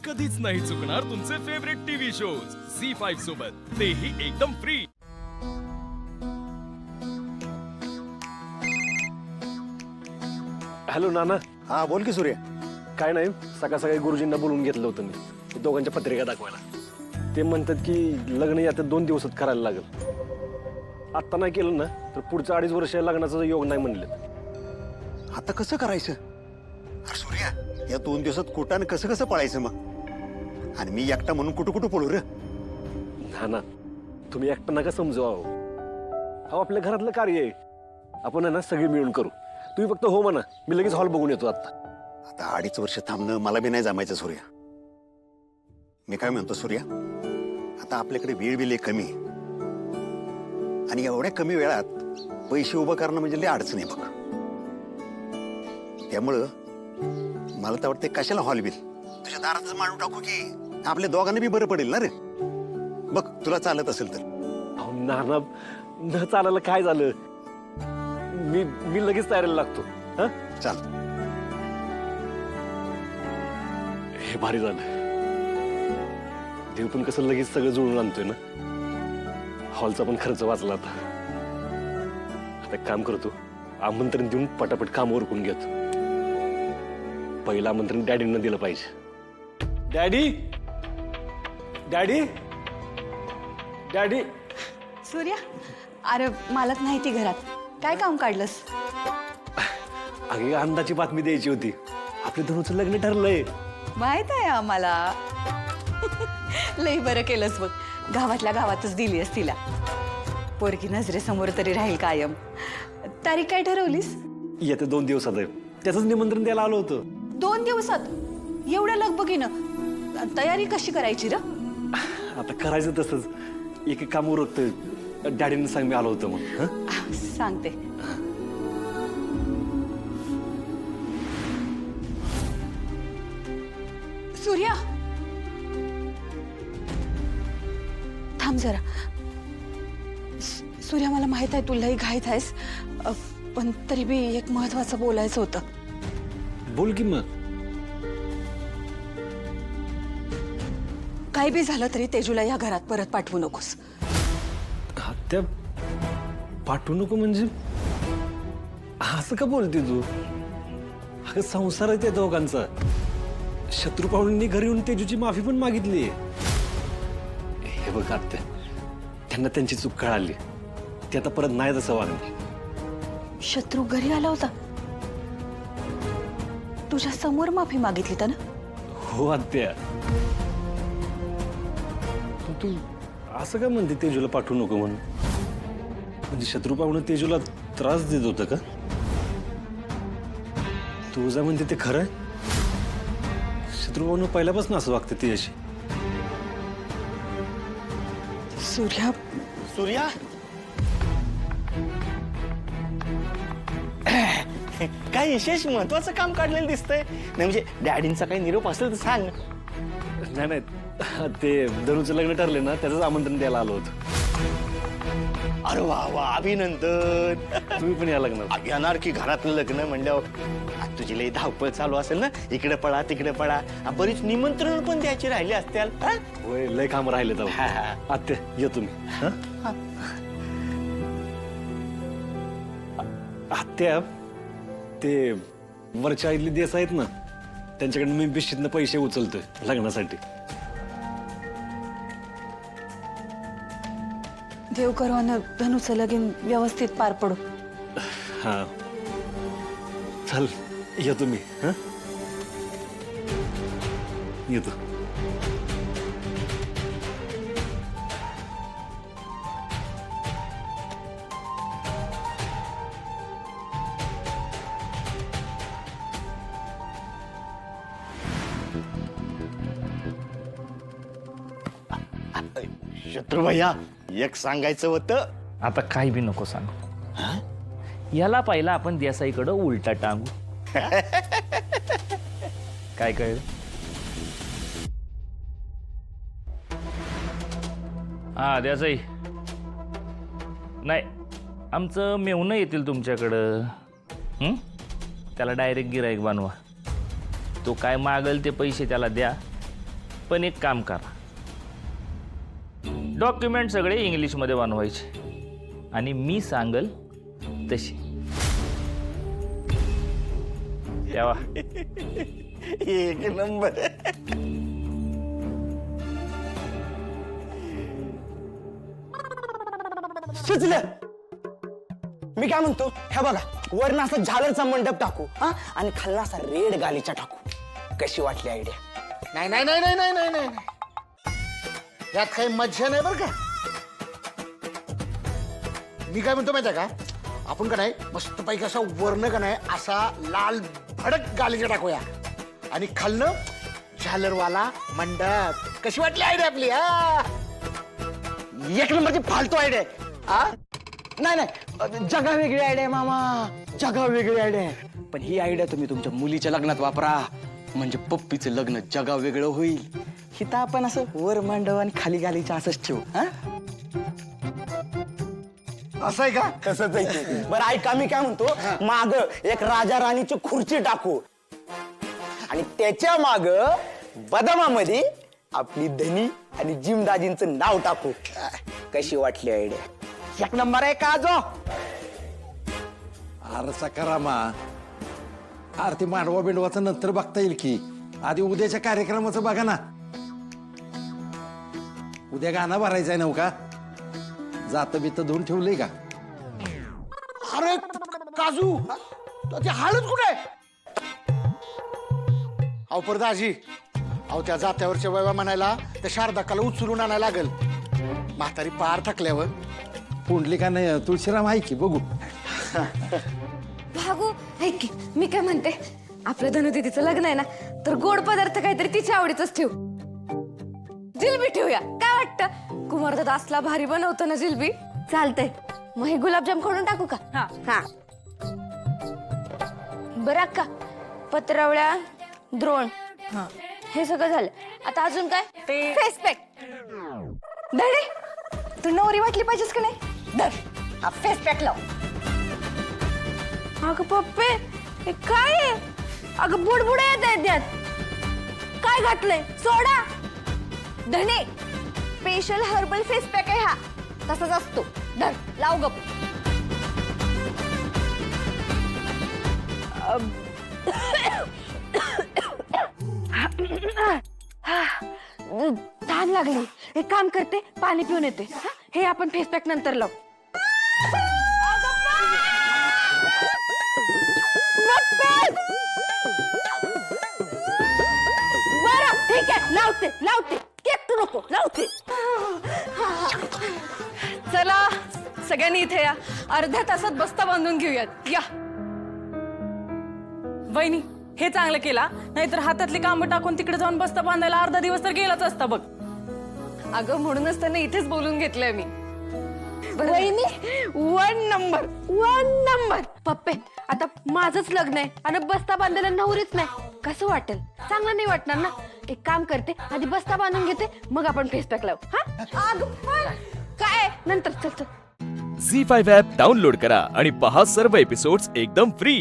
कधीच नाही चुकणार तुमचे फेवरेट टीव्ही शोज झी5 सोबत, तेही एकदम फ्री। हॅलो नाना। हा बोल की सूर्य। काय नाही, सकाळ सकाळी गुरुजींना बोलून घेतलं होतं मी ते दोघांच्या पत्रिका दाखवायला। ते म्हणतात की लग्न यात 2 दिवसात करायला लागेल। आत्ता नाही केलं ना तर पुढचं 2.5 वर्ष लग्नाचा योग नाही म्हणले। आता कसं करायचं? अरे सूर्या, या 2 दिवसात कुठं कसं कसं पळायचं मग? आणि मी एकटा म्हणून कुठं कुठं पळू रे? नाना, तुम्ही एकटं नका समजू अहो। अहो आपल्या घरातलं कार्य आहे, आपण आहे ना सगळी मिळून करू। तुम्ही फक्त हो म्हणा, मी लगेच हॉल बघून येतो आता। आता 2.5 वर्ष थांबणं मला बी नाही जमायचं सूर्या। मी काय म्हणतो सूर्या, आता आपल्याकडे वेळ बी लय कमी आहे। आणि एवढ्या कमी वेळात पैसे उभं करणं म्हणजे लय अडचण आहे बघ। त्यामुळं मला तर वाटतं कशाला हॉल बिल तुझ्या दारातच मांडून टाकू की आपल्या दोघांना बी बरं पडेल ना रे। बघ तुला चालत असेल तर। अहो नाना, न चालायला काय झालं? मी लगेच तयारीला लागतो। हा चाल। हे भारी झालं, देव पण कसं लगेच सगळं जुळून आणतोय ना। हॉलचा पण खर्च वाचला। आता एक काम करतो, आमंत्रण देऊन पटापट काम उरकून घेतो। पहिलं आमंत्रण डॅडींना दिलं पाहिजे। Daddy, daddy, daddy. सूर्या, अरे मालक नाही ती घरात, काय काम काढलंस? अगे आनंदाची बातमी द्यायची होती, आपल्या धनुचं लग्न ठरलंय। माहित आहे आम्हाला। लई बरं केलंस बघ, गावातल्या गावातच दिलीस तिला। पोरकी नजरेसमोर तरी राहील कायम। तारीख काय ठरवलीस? येत्या 2 दिवसात आहे, त्याचंच निमंत्रण द्यायला आलो होतं। 2 दिवसात? एवढ्या लगबगीनं तयारी कशी करायची र? आता करायचं तसंच, एक काम उरकतं। डॅडींना सांग मी आलो होतो मग। हं? सांगते। सूर्या, थांब जरा। सूर्या, मला माहित आहे तुलाही घाईत आहेस, पण तरी बी एक महत्वाचं बोलायचं होतं। बोल की मग। काही बी झालं तरी तेजूला या घरात परत पाठवू नकोस। त्या पाठवू नको म्हणजे? असं का बोलते तू? अगं संसार आहे त्या दोघांचा। शत्रू पाहुण्यांनी घरी येऊन तेजूची माफी पण मागितली। हे बघ आत्या, त्यांना त्यांची चूक कळाली, ते आता परत नाही तसं वागणार। शत्रू घरी आला होता? तुझ्या समोर माफी मागितली तर ना? हो आत्या, पण तू असं का म्हणते तेजूला पाठवू नको म्हणून? म्हणजे शत्रू पाहुणं तेजूला त्रास देत होतं का? तू जा म्हणते ते खरं आहे? शत्रू पाहुणं पहिल्यापासून असं वागते ती अशी? सूर्या, सूर्या, काय विशेष महत्वाचं काम काढलेलं दिसतंय? नाही म्हणजे डॅडींचा काही निरोप असेल तर सांग। नाही नाही, ते धनुचं लग्न ठरले ना, त्याचंच आमंत्रण द्यायला आलो होतो। अरे वा वा, अभिनंदन। तुम्ही पण या लग्नात येणार की घरातलं लग्न म्हणल्यावर आज तुझी लई धावपळ चालू असेल ना, इकडे पळा तिकडे पळा। बरीच निमंत्रण पण द्यायची राहिली असतील। होय, लय काम राहिले तर। हा, हा. आत्या ये तुम्ही। हं? आत्या, ते वरच्या इथली देस आहेत ना, त्यांच्याकडे मी बिशीतनं पैसे उचलतोय लग्नासाठी। देव करो आणि धनुचं लगीन व्यवस्थित पार पडू। हा चल, या तुम्ही। हं? येतो। शत्रू भैया, एक सांगायचं होतं। आता काही बी नको सांगू। याला पहिला आपण देसाईकडं उलटा टांगू। काय कळलं? हा देसाई, नाही आमचं मेहुणं येतील तुमच्याकडं। त्याला डायरेक्ट गिराईक बनवा। तो काय मागेल ते पैसे त्याला द्या पण एक काम करा, डॉक्युमेंट सगळे इंग्लिशमध्ये बनवायचे आणि मी सांगल तशी. तेव्हा एक नंबर. सुचलं. मी काय म्हणतो, ह्या बघा, वरनं असा झालरचा मंडप टाकू हा, आणि खालना असा रेड गालीचा टाकू. कशी वाटली आयडिया? नाही नाही नाही नाही नाही नाही नाही नाही. यात काही मज्जा नाही बरं का. मी काय म्हणतो माहिती आहे का, आपण का नाही मस्त पैकी असा वर्ण का नाही असा लाल भडक गालीचा टाकूया आणि खालनं झालरवाला मंडप. कशी वाटली आयडिया आपली? हा, एक नंबरची फालतू आयडिया हा. नाही नाही, जगा वेगळी आयडिया मामा, जगा वेगळी आयडिया. पण ही आयडिया तुम्ही तुमच्या मुलीच्या लग्नात वापरा, म्हणजे पप्पीचं लग्न जगा वेगळं होईल. हिता आपण असं वर मांडव आणि खाली गालीच्या असंच ठेवू हा. असं आहे का? तसंच आहे ते. बरं ऐका, मी काय म्हणतो, माग एक राजा राणीची खुर्ची टाकू आणि त्याच्या माग बदामामध्ये आपली धनी आणि जिमदाजींचं नाव टाकू. कशी वाटली आयडिया? एक नंबर आहे का जो? अरे सकारामा, अरे ते मांडवा बिंडवाचं नंतर बघता येईल की, आधी उद्याच्या कार्यक्रमाचं बघा ना. उद्या गाणं भरायचंय नव का? जात बित धुवून ठेवलंय का? अरे काजू, ते हळद कुठे आहे? अहो परदाजी, अहो त्या जात्यावरच्या वैवा म्हणायला त्या शारदाकाला उचलून आणायला लागल. म्हातारी पार थकल्यावर. पुंडलिका नाही, तुळशीराम आहे की बघू. भागू ऐक की, मी काय म्हणते, आपलं धनुदीदीचं लग्न आहे ना, तर गोड पदार्थ काहीतरी तिच्या आवडीच ठेवू. जिलबी ठेवूया, काय वाटतं? कुमारदादा असला भारी बनवतो ना जिलबी. चालतंय, मग हे गुलाबजाम खोडून टाकू का? हा हा. बरं अक्का, पत्रावळ्या, द्रोण, हे सगळं झालं. आता अजून काय? Face pack. धडे, तू नवरी वाटली पाहिजेस का नाही? धर, हा फेस पॅक लाव. अगं पप्पे, हे काय आहे? अगं बुडबुडे येत आहेत त्यात. काय घातलंय? सोडा. धने, स्पेशल हर्बल फेस पॅक आहे हा, तसाच असतो. धर, लाव गप. ताण लागली. एक काम करते, पाणी पिऊन येते. हे आपण फेस पॅक नंतर लावू. बरं ठीक आहे, लावते लावते. केक नको, लावते. चला सगळ्यांनी इथे या, अर्ध्या तासात बस्ता बांधून घेऊयात. या वहिनी, हे चांगलं केला, नाहीतर हातातली कामं टाकून तिकडे जाऊन बस्ता बांधायला अर्धा दिवस तर गेलाच असता बघ. अगं म्हणूनच त्यांना इथेच बोलून घेतलंय मी. वहिनी, वन नंबर, वन नंबर. पप्पे, आता माझंच लग्न आहे आणि बस्ता बांधायला नवरीच नाही, कसं वाटेल? चांगलं नाही वाटणार ना. एक काम करते, आधी बस्ता बांधून घेते, मग आपण फेस पॅक लावू. हा काय नंतर. चल चल. झी5 ॲप डाउनलोड करा आणि पहा सर्व एपिसोड्स एकदम फ्री.